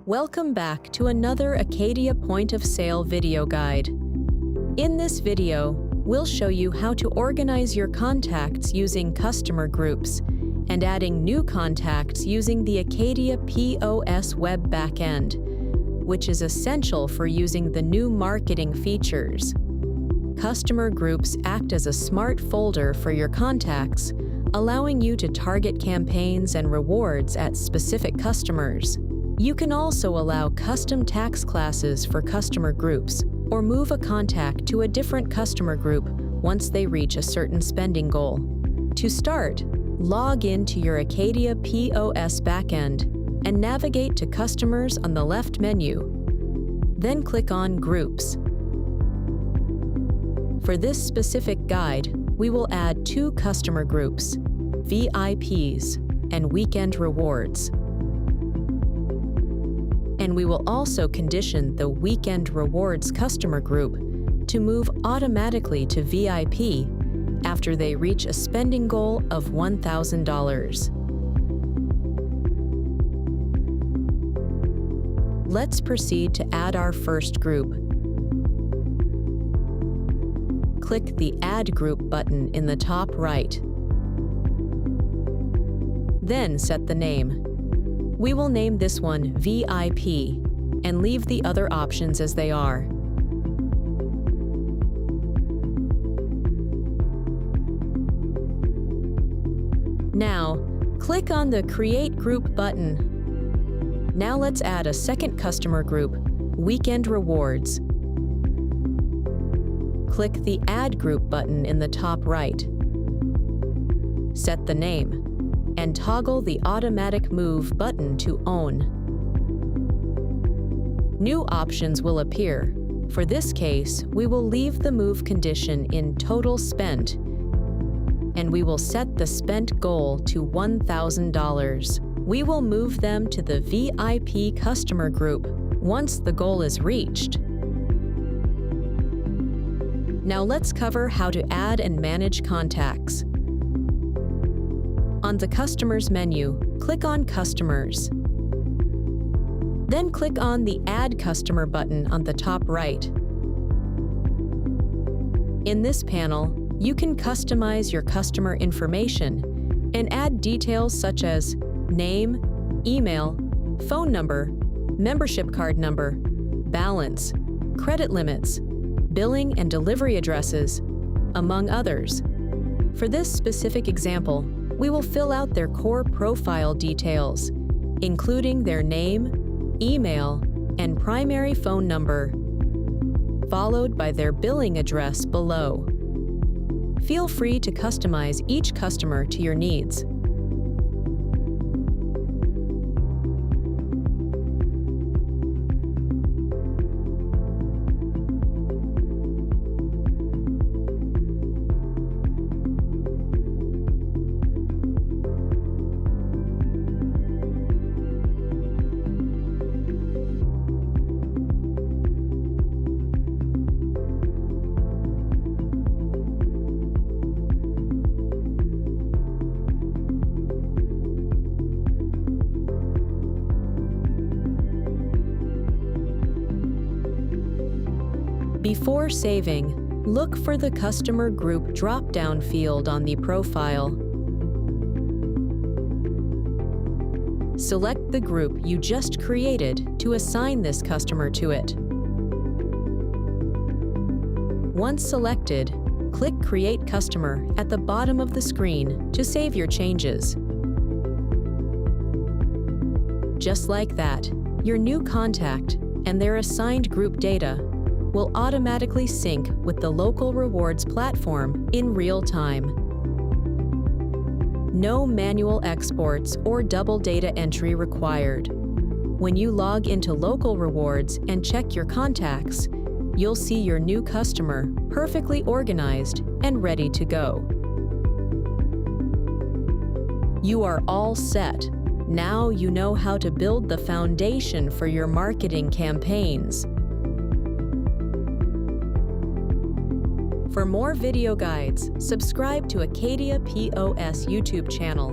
Welcome back to another Acadia Point of Sale video guide. In this video, we'll show you how to organize your contacts using customer groups and adding new contacts using the Acadia POS web backend, which is essential for using the new marketing features. Customer groups act as a smart folder for your contacts, allowing you to target campaigns and rewards at specific customers. You can also allow custom tax classes for customer groups or move a contact to a different customer group once they reach a certain spending goal. To start, log into your Acadia POS backend and navigate to Customers on the left menu. Then click on Groups. For this specific guide, we will add two customer groups, VIPs and Weekend Rewards. And we will also condition the Weekend Rewards customer group to move automatically to VIP after they reach a spending goal of $1,000. Let's proceed to add our first group. Click the Add Group button in the top right. Then set the name. We will name this one VIP and leave the other options as they are. Now, click on the Create Group button. Now let's add a second customer group, Weekend Rewards. Click the Add Group button in the top right. Set the name and toggle the Automatic Move button to On. New options will appear. For this case, we will leave the move condition in Total Spent, and we will set the spent goal to $1,000. We will move them to the VIP customer group once the goal is reached. Now let's cover how to add and manage contacts. On the Customers menu, click on Customers. Then click on the Add Customer button on the top right. In this panel, you can customize your customer information and add details such as name, email, phone number, membership card number, balance, credit limits, billing and delivery addresses, among others. For this specific example, we will fill out their core profile details, including their name, email, and primary phone number, followed by their billing address below. Feel free to customize each customer to your needs. Before saving, look for the Customer Group drop-down field on the profile. Select the group you just created to assign this customer to it. Once selected, click Create Customer at the bottom of the screen to save your changes. Just like that, your new contact and their assigned group data will automatically sync with the local rewards platform in real time. No manual exports or double data entry required. When you log into local rewards and check your contacts, you'll see your new customer perfectly organized and ready to go. You are all set. Now you know how to build the foundation for your marketing campaigns. For more video guides, subscribe to Acadia POS YouTube channel